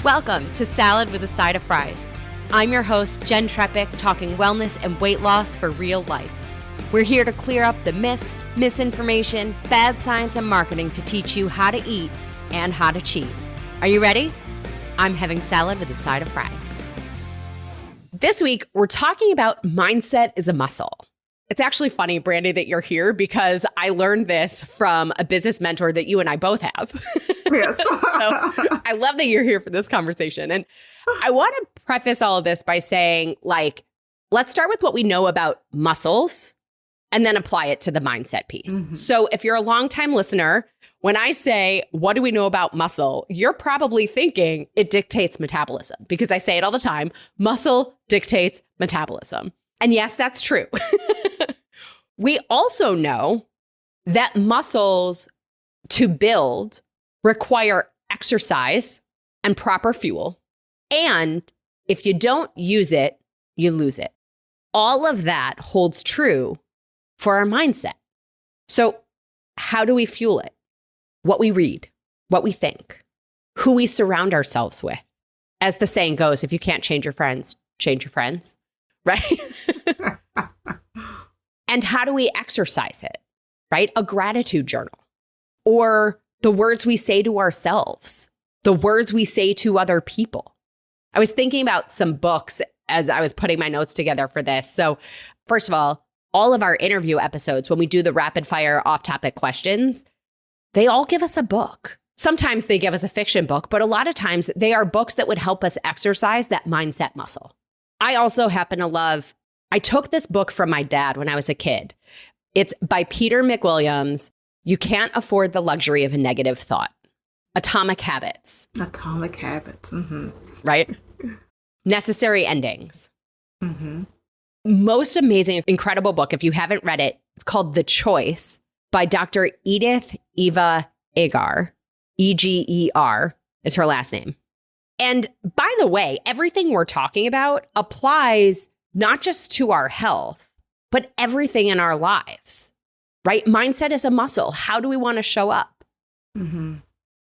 Welcome to Salad with a Side of Fries. I'm your host, Jen Trepic, talking wellness and weight loss for real life. We're here to clear up the myths, misinformation, bad science, and marketing to teach you how to eat and how to cheat. Are you ready? I'm having salad with a side of fries. This week, we're talking about mindset is a muscle. It's actually funny, Brandy, that you're here because I learned this from a business mentor that you and I both have. Yes. So I love that you're here for this conversation. And I want to preface all of this by saying, let's start with what we know about muscles and then apply it to the mindset piece. Mm-hmm. So if you're a longtime listener, when I say, what do we know about muscle? You're probably thinking it dictates metabolism because I say it all the time. Muscle dictates metabolism. And yes, that's true. We also know that muscles to build require exercise and proper fuel. And if you don't use it, you lose it. All of that holds true for our mindset. So how do we fuel it? What we read, what we think, who we surround ourselves with. As the saying goes, if you can't change your friends, change your friends. Right? And how do we exercise it, right? A gratitude journal or the words we say to ourselves, the words we say to other people. I was thinking about some books as I was putting my notes together for this. So first of all of our interview episodes, when we do the rapid fire off-topic questions, they all give us a book. Sometimes they give us a fiction book, but a lot of times they are books that would help us exercise that mindset muscle. I also happen to I took this book from my dad when I was a kid. It's by Peter McWilliams. You Can't Afford the Luxury of a Negative Thought. Atomic Habits. Atomic Habits. Mm-hmm. Right? Necessary Endings. Mm-hmm. Most amazing, incredible book. If you haven't read it, it's called The Choice by Dr. Edith Eva Eger. Eger is her last name. And by the way, everything we're talking about applies not just to our health, but everything in our lives, right? Mindset is a muscle. How do we want to show up? Mm-hmm.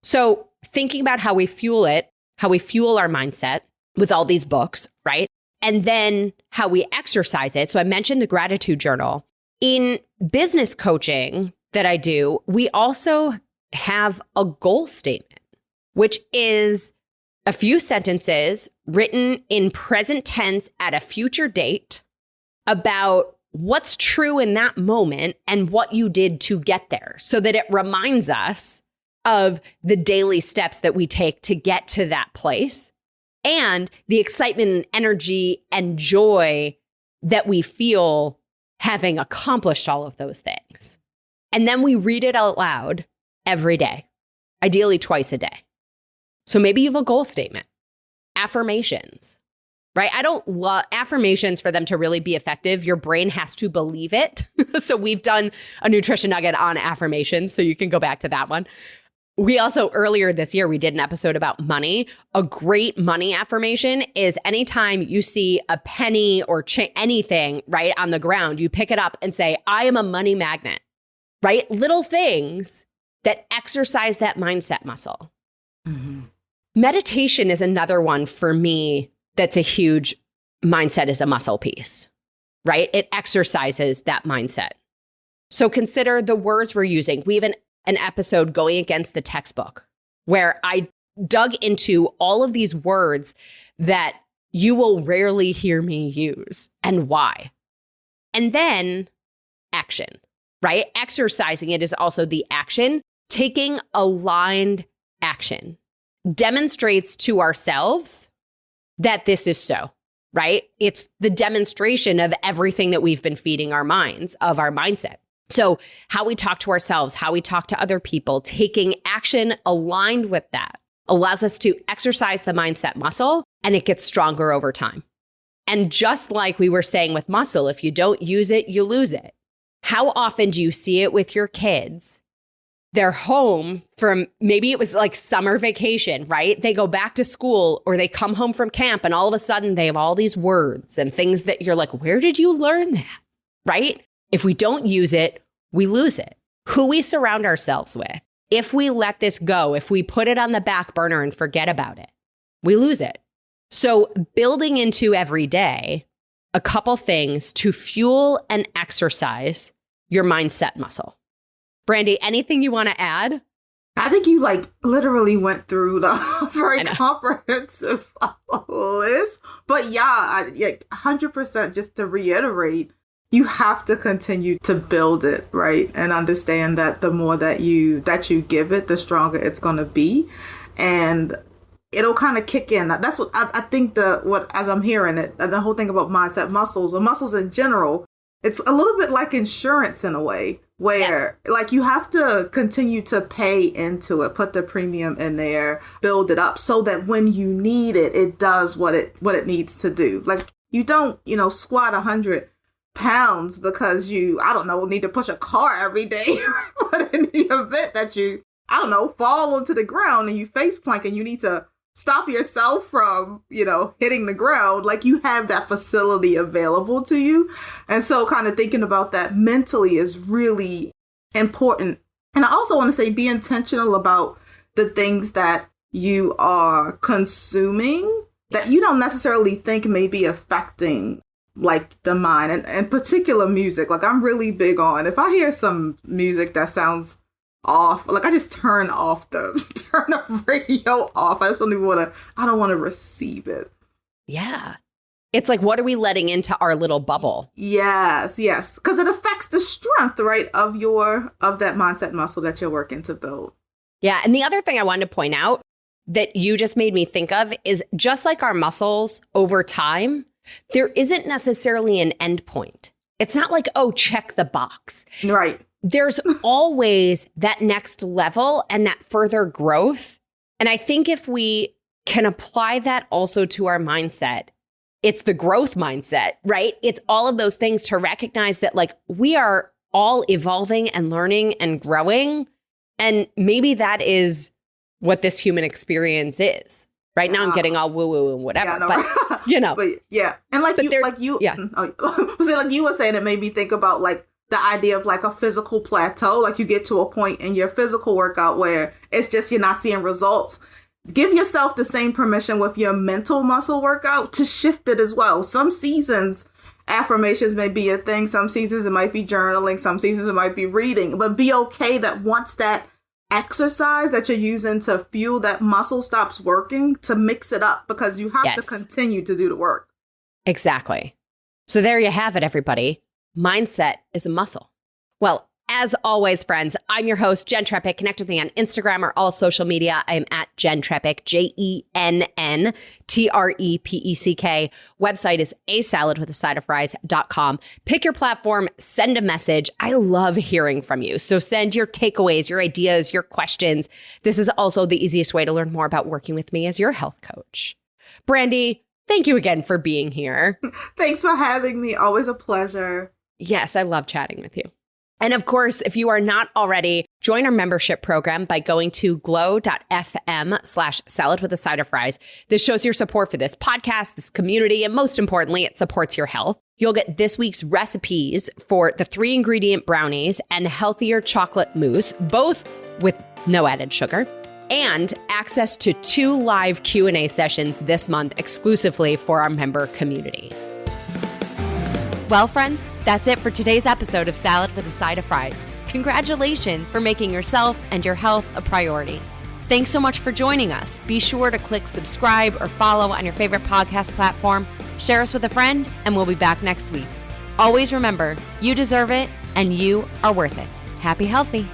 So thinking about how we fuel it, how we fuel our mindset with all these books, right? And then how we exercise it. So I mentioned the gratitude journal. In business coaching that I do, we also have a goal statement, which is a few sentences written in present tense at a future date about what's true in that moment and what you did to get there so that it reminds us of the daily steps that we take to get to that place and the excitement and energy and joy that we feel having accomplished all of those things. And then we read it out loud every day, ideally twice a day. So maybe you have a goal statement, affirmations, right? I don't love affirmations for them to really be effective. Your brain has to believe it. So we've done a nutrition nugget on affirmations. So you can go back to that one. We also, earlier this year, we did an episode about money. A great money affirmation is anytime you see a penny or anything, right, on the ground, you pick it up and say, I am a money magnet, right? Little things that exercise that mindset muscle. Mm-hmm. Meditation is another one for me that's a huge mindset is a muscle piece, right? It exercises that mindset. So consider the words we're using. We have an episode going against the textbook where I dug into all of these words that you will rarely hear me use and why. And then action, right? Exercising it is also the action. Taking aligned action demonstrates to ourselves that this is so, right? It's the demonstration of everything that we've been feeding our minds of our mindset. So how we talk to ourselves, how we talk to other people, taking action aligned with that allows us to exercise the mindset muscle and it gets stronger over time. And just like we were saying with muscle, if you don't use it, you lose it. How often do you see it with your kids? They're home from, maybe it was like summer vacation, right? They go back to school or they come home from camp and all of a sudden they have all these words and things that you're like, where did you learn that, right? If we don't use it, we lose it. Who we surround ourselves with. If we let this go, if we put it on the back burner and forget about it, we lose it. So building into every day a couple things to fuel and exercise your mindset muscle. Brandy, anything you want to add? I think you literally went through the very comprehensive list. But yeah, 100% just to reiterate, you have to continue to build it, right? And understand that the more that you give it, the stronger it's going to be. And it'll kind of kick in. That's what I think as I'm hearing it, the whole thing about mindset muscles or muscles in general, it's a little bit like insurance in a way where you have to continue to pay into it, put the premium in there, build it up so that when you need it, it does what it needs to do. Like you don't, squat 100 pounds because you, need to push a car every day. But in the event that you, fall onto the ground and you face plank and you need to stop yourself from, hitting the ground, you have that facility available to you. And so kind of thinking about that mentally is really important. And I also want to say, be intentional about the things that you are consuming that you don't necessarily think may be affecting the mind and particular music. I'm really big on, if I hear some music that sounds off, I just turn the radio off. I don't want to receive it. Yeah. It's what are we letting into our little bubble? Yes. Because it affects the strength, right, of that mindset muscle that you're working to build. Yeah. And the other thing I wanted to point out that you just made me think of is just like our muscles over time, there isn't necessarily an end point. It's not check the box. Right. There's always that next level and that further growth. And I think if we can apply that also to our mindset, it's the growth mindset, right? It's all of those things to recognize that we are all evolving and learning and growing. And maybe that is what this human experience is. Right now, I'm getting all woo-woo and whatever, but But yeah, and you were saying, it made me think about the idea of a physical plateau. You get to a point in your physical workout where it's just you're not seeing results. Give yourself the same permission with your mental muscle workout to shift it as well. Some seasons, affirmations may be a thing. Some seasons it might be journaling. Some seasons it might be reading. But be okay that once that exercise that you're using to fuel that muscle stops working, to mix it up, because you have to continue to do the work. Exactly. So there you have it, everybody. Mindset is a muscle. Well, as always, friends, I'm your host, Jen Trepeck. Connect with me on Instagram or all social media. I am at Jen Trepeck, JENNTREPECK. Website is asaladwithasideofries.com. Pick your platform, send a message. I love hearing from you. So send your takeaways, your ideas, your questions. This is also the easiest way to learn more about working with me as your health coach. Brandy, thank you again for being here. Thanks for having me. Always a pleasure. Yes, I love chatting with you. And of course, if you are not already, join our membership program by going to glow.fm/saladwithasideofries. This shows your support for this podcast, this community, and most importantly, it supports your health. You'll get this week's recipes for the 3-ingredient brownies and healthier chocolate mousse, both with no added sugar, and access to 2 live Q&A sessions this month exclusively for our member community. Well, friends, that's it for today's episode of Salad with a Side of Fries. Congratulations for making yourself and your health a priority. Thanks so much for joining us. Be sure to click subscribe or follow on your favorite podcast platform. Share us with a friend, and we'll be back next week. Always remember, you deserve it, and you are worth it. Happy healthy.